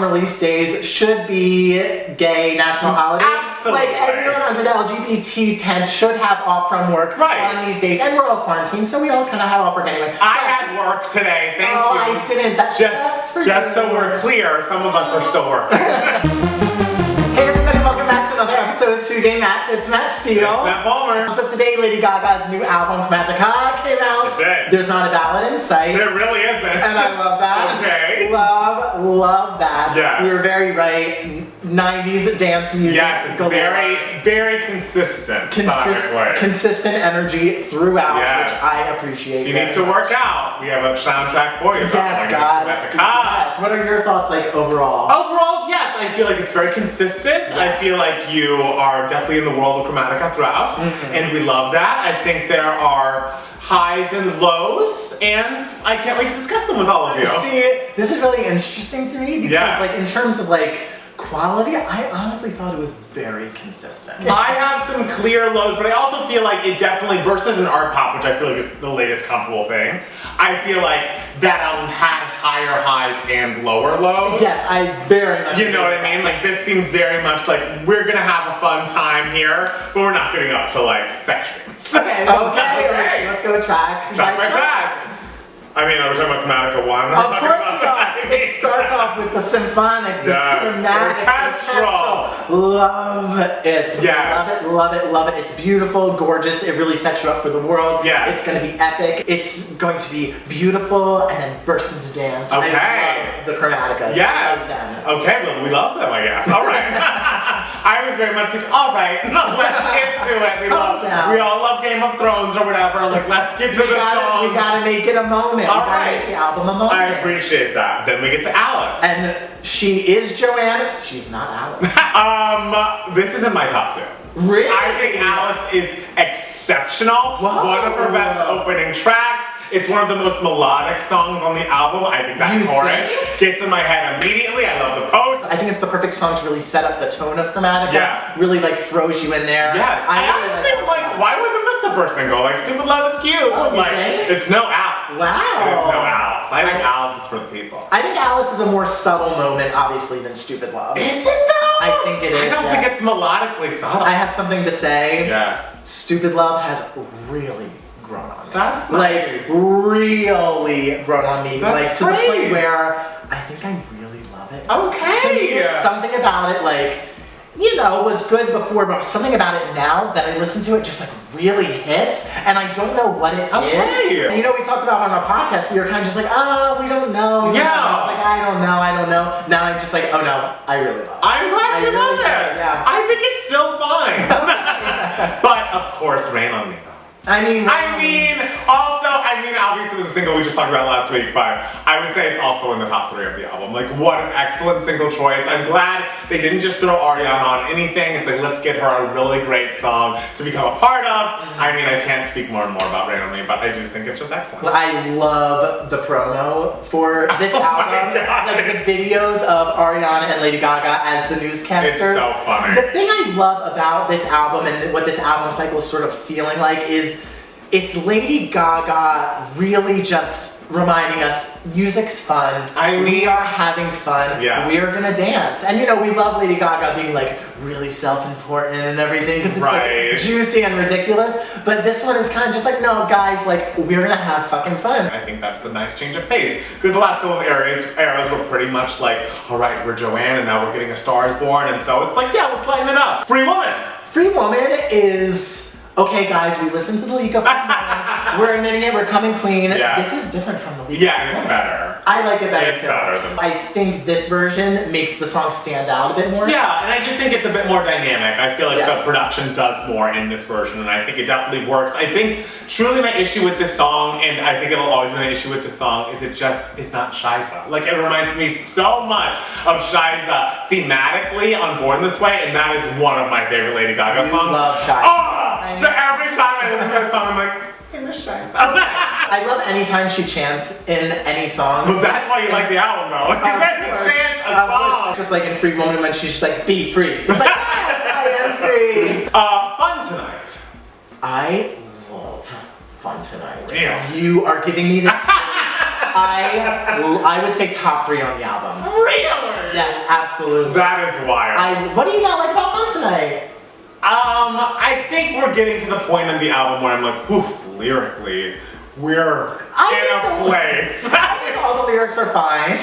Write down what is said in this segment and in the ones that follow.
album release days should be gay national holidays. Absolutely. Like everyone under the LGBT tent should have off from work on these days, and we're all quarantined, so we all kind of have off work anyway. I had work today, thank you. I didn't. That sucks for you. Just so we're clear, some of us are still working. Hey everybody, welcome back to another episode of 2 Gay Mats. It's Matt Steele. It's Matt Palmer. So today, Lady Gaga's new album, Chromatica, came out. That's it. There's not a ballad in sight. There really isn't. And I love that. Okay. Love that. Yes. We were very right. 90s dance music. Yes, it's very consistent. Consistent energy throughout, which I appreciate. You need to work out. We have a soundtrack for you. Yes, God. Yes. What are your thoughts like overall? Overall, yes, I feel like it's very consistent. Yes. I feel like you are definitely in the world of Chromatica throughout, and we love that. I think there are highs and lows, and I can't wait to discuss them with all of you. See, this is really interesting to me because, like, in terms of like quality, I honestly thought it was very consistent. I have some clear lows, but I also feel like it definitely, versus an art pop, which I feel like is the latest comparable thing, I feel like that album had higher highs and lower lows. Yes, I very much You know what I mean? Like, this seems very much like we're gonna have a fun time here, but we're not getting up to like sex dreams. Okay. Let's go track by track. I mean, are we talking about Chromatica 1? Of course we are. It starts off with the symphonic, the cinematic, orchestral. Love it. Yes. Love it. It's beautiful, gorgeous. It really sets you up for the world. Yes. It's going to be epic. It's going to be beautiful and then burst into dance. Okay. I love the Chromaticas. Yes. I love them. Okay, well, we love them, I guess. All right. I was very much like, all right, let's get to it. We all love Game of Thrones or whatever. Like, let's get to the song. We gotta make it a moment. All right. The album a moment. I appreciate that. Then we get to Alice. And she is Joanne. She's not Alice. This is in my top 2. Really? I think Alice is exceptional. Whoa. One of her best opening tracks. It's one of the most melodic songs on the album. I think that chorus gets in my head immediately. I love the post. I think it's the perfect song to really set up the tone of Chromatica. Yes. Really like throws you in there. Yes. I honestly like, why wasn't this the first single? Like, Stupid Love is cute. Oh, like, think? it's no Alice. Wow. It's no Alice. I think Alice is for the people. I think Alice is a more subtle moment, obviously, than Stupid Love. Is it though? I think it is. I don't think it's melodically subtle. I have something to say. Yes. Stupid Love has really grown on me. That's nice. Like, really grown on me. That's like, to the point where I think I really love it. Okay. To me, it's something about it, like, you know, was good before, but something about it now that I listen to it just like really hits, and I don't know what it is. And you know, we talked about on our podcast, we were kind of just like, oh, we don't know. Yeah. I was like, I don't know. Now I'm just like, oh no, I really love it. I'm glad you love it. Yeah. I think it's still fine. But of course, Rain on Me. Obviously it was a single we just talked about last week, but I would say it's also in the top 3 of the album. Like, what an excellent single choice. I'm glad they didn't just throw Ariana on anything. It's like, let's get her a really great song to become a part of. I mean, I can't speak more and more about Rain on Me, but I do think it's just excellent. I love the promo for this album. Like the videos of Ariana and Lady Gaga as the newscaster. It's so funny. The thing I love about this album and what this album cycle is sort of feeling like is it's Lady Gaga really just reminding us music's fun. We are having fun. Yes. We are gonna dance. And you know, we love Lady Gaga being like really self-important and everything because it's like juicy and ridiculous. But this one is kind of just like, no guys, like we're gonna have fucking fun. I think that's a nice change of pace because the last couple of eras were pretty much like, all right, we're Joanne and now we're getting A Star Is Born, and so it's like, yeah, we're playing it up. Free Woman. Free Woman is, okay guys, we listened to the Lyrical. We're admitting it, we're coming clean. Yes. This is different from the Lyrical. Yeah, and it's better. I like it better too. Better than I think this version makes the song stand out a bit more. Yeah, and I just think it's a bit more dynamic. I feel like the production does more in this version, and I think it definitely works. I think truly my issue with this song, and I think it'll always be my issue with this song, is it just is not Shiza. Like, it reminds me so much of Shiza thematically on Born This Way, and that is one of my favorite Lady Gaga songs. I love Shiza. Oh! So every time I listen to this song, I'm like, I miss Shiza. I love anytime she chants in any song. Well, that's why you like the album, though. You get to chant a song. Just like in Free Woman when she's just like, be free. It's like, yes, I am free. Fun Tonight. I love Fun Tonight. Damn. You are giving me this. I would say top 3 on the album. Really? Yes, absolutely. That is wild. What do you not like about Fun tonight? I think we're getting to the point in the album where I'm like, whew, lyrically, we're in a place. I think all the lyrics are fine.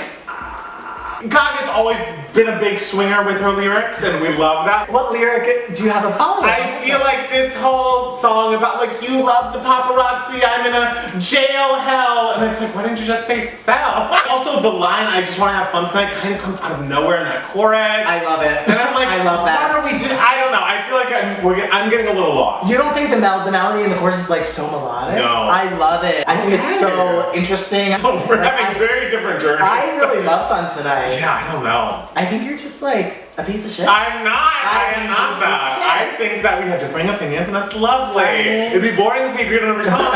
Gaga's always been a big swinger with her lyrics, and we love that. What lyric do you have a problem with? I feel like this whole song about like, you love the paparazzi, I'm in a jail hell, and it's like, why didn't you just say sell? Also, the line, I just want to have fun tonight, kind of comes out of nowhere in that chorus. I love it. And I'm like, I love that. What are we doing? I don't know. I feel like I'm getting a little lost. You don't think the melody in the chorus is like so melodic? No. I love it. I think it's so interesting. We're having very different journeys. I really love Fun tonight. Yeah, I don't know. I think you're just like a piece of shit. I'm not. I am not that. I think that we have differing opinions, and that's lovely. It'd be boring if we agreed on every song.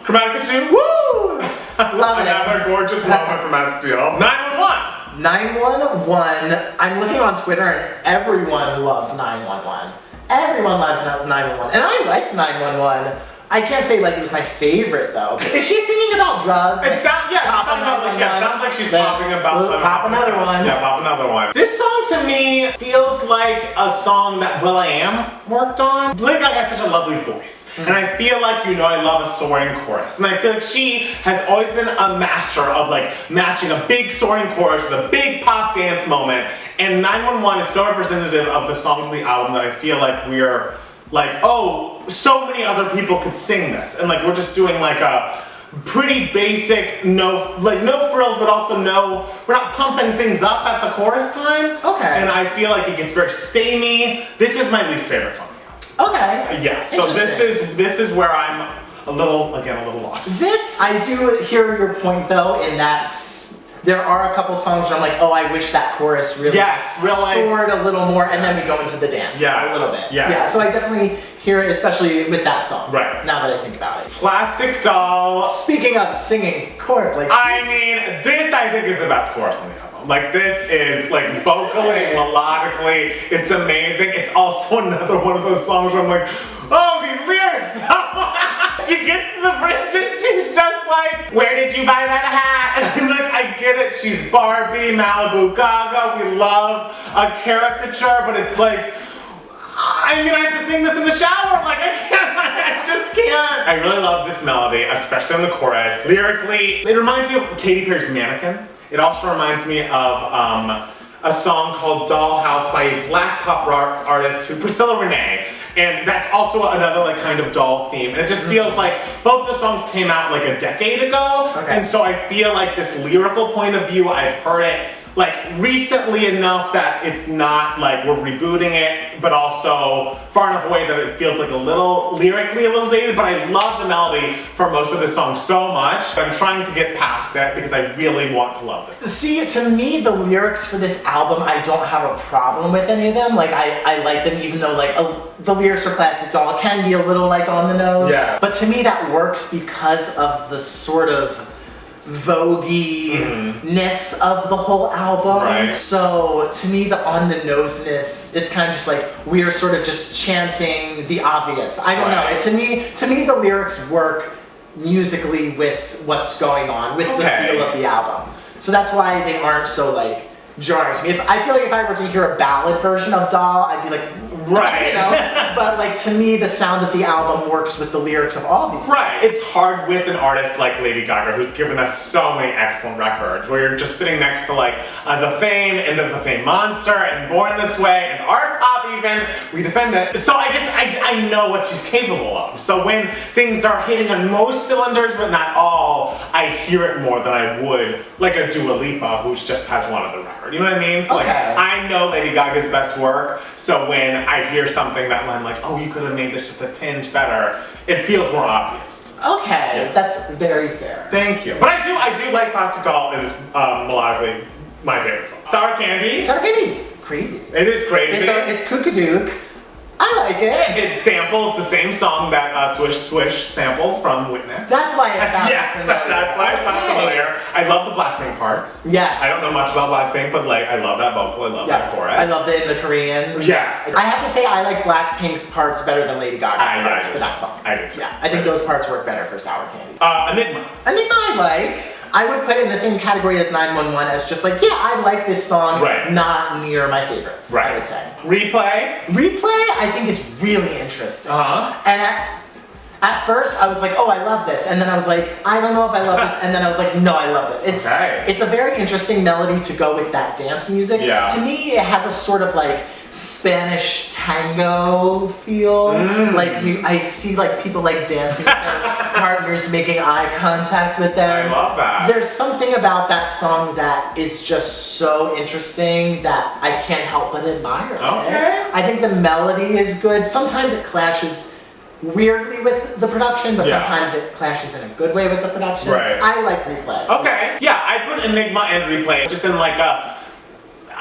Chromatica 2. Woo! Love it. Another gorgeous moment from Matt Steele. 911. 911. I'm looking on Twitter, and everyone loves 911. Everyone loves 911, and I liked 911. I can't say like it was my favorite though. Is she singing about drugs? It sounds she's talking about like, it sounds like she's popping about pop another one. Yeah, pop another one. This song to me feels like a song that will.i.am worked on. Lady Gaga has such a lovely voice, and I feel like I love a soaring chorus, and I feel like she has always been a master of like matching a big soaring chorus with a big pop dance moment. And 911 is so representative of the songs of the album that I feel like we're like, oh, so many other people could sing this, and like we're just doing like a pretty basic, no frills, but also we're not pumping things up at the chorus time. Okay. And I feel like it gets very samey. This is my least favorite song. Okay. Yeah. So this is where I'm a little lost. I do hear your point though, in that there are a couple songs where I'm like, oh, I wish that chorus really soared a little more, and then we go into the dance a little bit. Yes. Yeah, so I definitely hear it, especially with that song. Right. Now that I think about it. Plastic Doll. Speaking of singing chord, like I mean, this I think is the best chorus on the album. Like this is like vocally, melodically, it's amazing. It's also another one of those songs where I'm like, oh, these lyrics. She gets to the bridge and she's just like, where did you buy that hat? And I'm like, I get it. She's Barbie, Malibu Gaga. We love a caricature, but it's like, I mean, I have to sing this in the shower. Like, I just can't. I really love this melody, especially on the chorus. Lyrically, it reminds me of Katy Perry's Mannequin. It also reminds me of a song called Dollhouse by a black pop artist, Priscilla Renee. And that's also another like kind of doll theme. And it just feels like both the songs came out like a decade ago. Okay. And so I feel like this lyrical point of view, I've heard it like recently enough that it's not like we're rebooting it, but also far enough away that it feels like lyrically a little dated, but I love the melody for most of this song so much. I'm trying to get past it because I really want to love this. See, to me, the lyrics for this album, I don't have a problem with any of them. Like, I like them even though like the lyrics for Plastic Doll can be a little like on the nose. Yeah. But to me, that works because of the sort of voguey-ness of the whole album. Right. So to me, the on-the-noseness, it's kind of just like we're sort of just chanting the obvious. I don't know. To me, the lyrics work musically with what's going on, with the feel of the album. So that's why they aren't so like jarring to me. I feel like if I were to hear a ballad version of Doll, I'd be like, right. You know? But like to me, the sound of the album works with the lyrics of all these songs. Right. It's hard with an artist like Lady Gaga, who's given us so many excellent records, where you're just sitting next to like The Fame and The Fame Monster and Born This Way and Art Pop even. We defend it. So I know what she's capable of. So when things are hitting on most cylinders but not all, I hear it more than I would like a Dua Lipa, who just has one other record. You know what I mean? So like I know Lady Gaga's best work. So when I hear something that I'm like, oh, you could have made this just a tinge better, it feels more obvious. Okay, yes. That's very fair. Thank you. But I do like Plastic Doll. It is melodically my favorite song. Sour Candy. Sour Candy's crazy. It is crazy. It's Kookadook. I like it. It samples the same song that Swish Swish sampled from Witness. That's why it sounds yes, that's why it sounds familiar. I love the Blackpink parts. Yes. I don't know much about Blackpink, but like I love that vocal. I love that chorus. I love it in the Korean. Yes. I have to say I like Blackpink's parts better than Lady Gaga's parts for that song. I do too. Yeah, I think those parts work better for Sour Candy. Enigma. Enigma I like. I would put it in the same category as 911 as just like, yeah, I like this song, not near my favorites, I would say. Replay? Replay, I think, is really interesting. And at first, I was like, oh, I love this. And then I was like, I don't know if I love this. And then I was like, no, I love this. It's a very interesting melody to go with that dance music. To me, it has a sort of like Spanish tango feel. Like I see like people like dancing with their partners, making eye contact with them. I love that. There's something about that song that is just so interesting that I can't help but admire. I think the melody is good. Sometimes it clashes weirdly with the production, but sometimes it clashes in a good way with the production. I like Replay. Yeah, I put Enigma and Replay just in like a,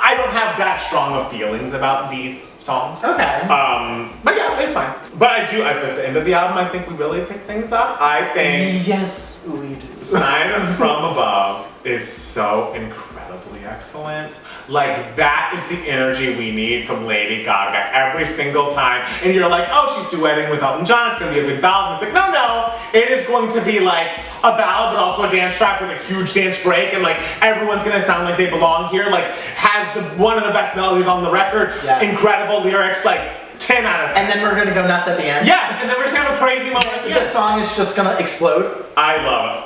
I don't have that strong of feelings about these songs. But yeah, it's fine. But I do, at the end of the album, I think we really pick things up. I think yes, we do. Sign from Above is so incredibly excellent. Like, that is the energy we need from Lady Gaga every single time. And you're like, oh, she's duetting with Elton John, it's gonna be a big ballad. And it's like, no, it is going to be like a ballad, but also a dance track with a huge dance break, and like everyone's gonna sound like they belong here. Like, has one of the best melodies on the record, incredible lyrics, like 10 out of 10. And then we're gonna go nuts at the end. Yes, and then we're just gonna have a crazy moment. The song is just gonna explode. I love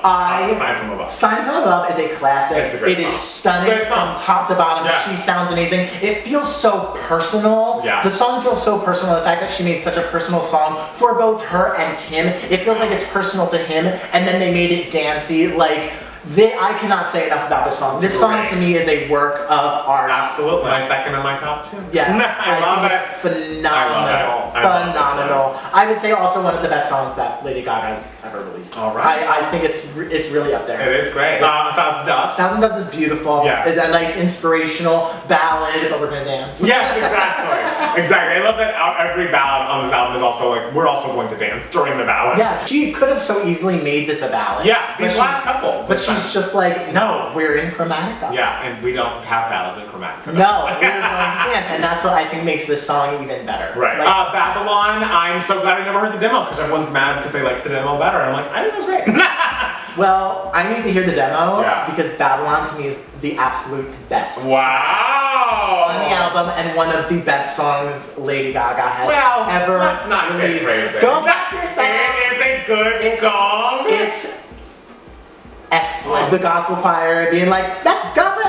it. Sign from Above. Sign from Above is a classic. It's a great song. Is stunning from top to bottom. She sounds amazing. It feels so personal. The song feels so personal. The fact that she made such a personal song for both her and Tim. It feels like it's personal to him, and then they made it dancey. Like, I cannot say enough about this song. This song to me is a work of art. Absolutely. My second in my top 2. Yes. I love it. It's phenomenal. Phenomenal. I would say also one of the best songs that Lady Gaga's ever released. I think it's really up there. It is great. Thousand Doves. Thousand Doves is beautiful. It's a nice inspirational ballad, but we're gonna dance. Yes, exactly. Exactly. I love that every ballad on this album is also like, we're also going to dance during the ballad. Yes. She could have so easily made this a ballad. Yeah, these last couple. But she's just like, no, we're in Chromatica. Yeah, and we don't have ballads in Chromatica. No, we're going to dance, and that's what I think makes this song even better. Like, Babylon, I'm so glad I never heard the demo, because everyone's mad because they like the demo better. I'm like, I think that's great. Well, I need to hear the demo, because Babylon to me is the absolute best song on the album, and one of the best songs Lady Gaga has ever that's not released. Go back yourself. It is a good song. It's excellent. The gospel choir being like, that's gossip!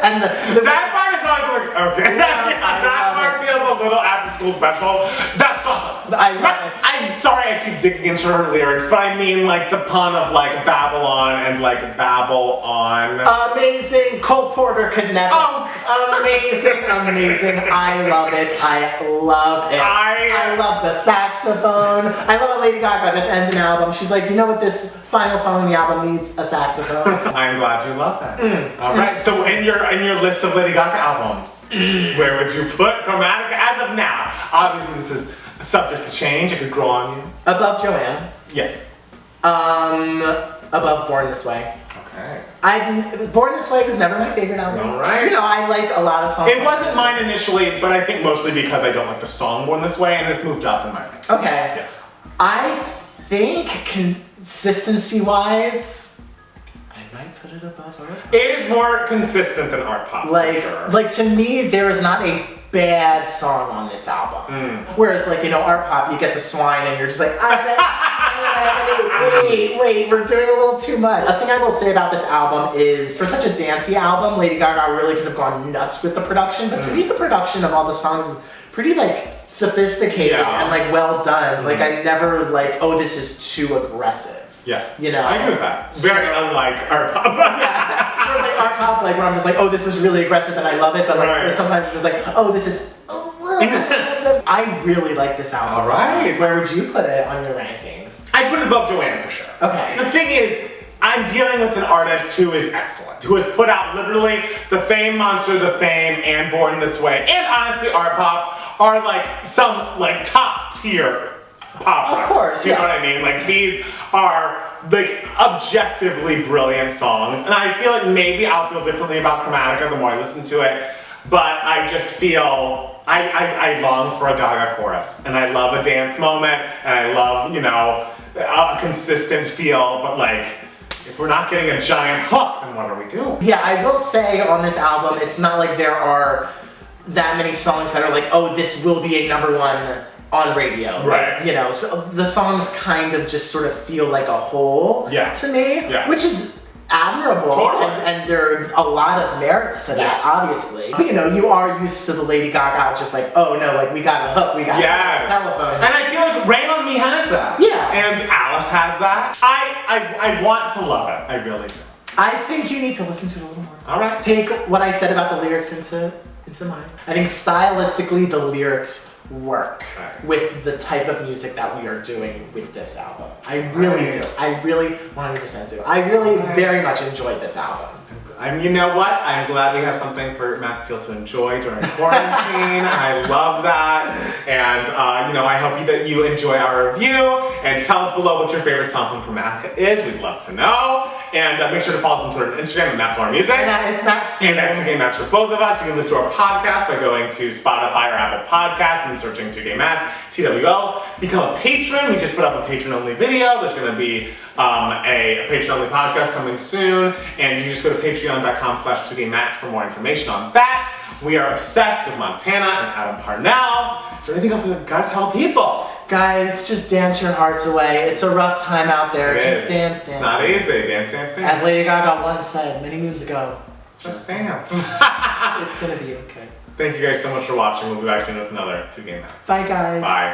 And that part is always like, okay. That part feels a little after school special. That's gossip. I love it. I'm sorry I keep digging into her lyrics, but I mean like the pun of like Babylon and like babble on. Amazing. Cole Porter could never. Amazing. I love it. I love it. I love the saxophone. I love how Lady Gaga just ends an album. She's like, you know what, this final song in the album needs a saxophone. I'm glad you love that. All right. So in your list of Lady Gaga albums, where would you put Chromatica as of now? Obviously, this is subject to change. It could grow on you. Above Joanne. Yes. Above Born This Way. Okay. Born This Way was never my favorite album. All right. You know, I like a lot of songs. It wasn't mine initially, but I think mostly because I don't like the song Born This Way, and it's moved up in my ranking. Okay. Yes. I think consistency-wise, I might put it above her. It is more consistent than art pop. Like to me, there is not a bad song on this album. Whereas, like, you know, art pop, you get to Swine and you're just like, wait, we're doing a little too much. The thing I will say about this album is, for such a dancey album, Lady Gaga really could have gone nuts with the production, but to me, the production of all the songs is pretty, like, sophisticated and, like, well done. Like, I never, like, oh, this is too aggressive. Yeah. You know? I agree with that. Very unlike art pop. Whereas like art pop, like where I'm just like, oh, this is really aggressive and I love it, but like sometimes it's just like, oh, this is a little too aggressive. I really like this album. All right. Where would you put it on your rankings? I put it above Joanne for sure. Okay. The thing is, I'm dealing with an artist who is excellent, who has put out literally the Fame Monster, the Fame, and Born This Way, and honestly, art pop are like some like top tier pop. Of course, you know what I mean? Like these are like objectively brilliant songs, and I feel like maybe I'll feel differently about Chromatica the more I listen to it, but I just feel I long for a Gaga chorus, and I love a dance moment, and I love, you know, a consistent feel, but like if we're not getting a giant hook, then what are we doing? Yeah, I will say on this album, it's not like there are that many songs that are like, oh, this will be a #1 on radio. Right. Like, you know, so the songs kind of just sort of feel like a whole to me, which is admirable. Totally. And there are a lot of merits to that, obviously. But, you know, you are used to the Lady Gaga just like, oh no, like we got a hook, we got a telephone. And I feel like Rain on Me has that. Yeah. And Alice has that. I want to love it. I really do. I think you need to listen to it a little more. All right. Take what I said about the lyrics into mind. I think stylistically the lyrics work with the type of music that we are doing with this album. I really do. I really 100% do. I really very much enjoyed this album. You know what? I'm glad we have something for Matt Steele to enjoy during quarantine. I love that. And, you know, I hope that you enjoy our review. And tell us below what your favorite song from Chromatica is. We'd love to know. And make sure to follow us on Twitter and Instagram at Matt Music. And it's Matt Steele. And that's 2Gay Match for both of us. You can listen to our podcast by going to Spotify or Apple Podcasts and searching 2Gay Match, TWO. Become a patron. We just put up a patron-only video. There's going to be a patron-only podcast coming soon. And you can just go to patreon.com/2GayMats for more information on that. We are obsessed with Montana and Adam Parnell. Is there anything else we've got to tell people? Guys, just dance your hearts away. It's a rough time out there. Just dance. It's not easy. Dance. As Lady Gaga once said many moons ago. Just dance. It's gonna be okay. Thank you guys so much for watching. We'll be back soon with another 2Gay Mats. Bye, guys. Bye.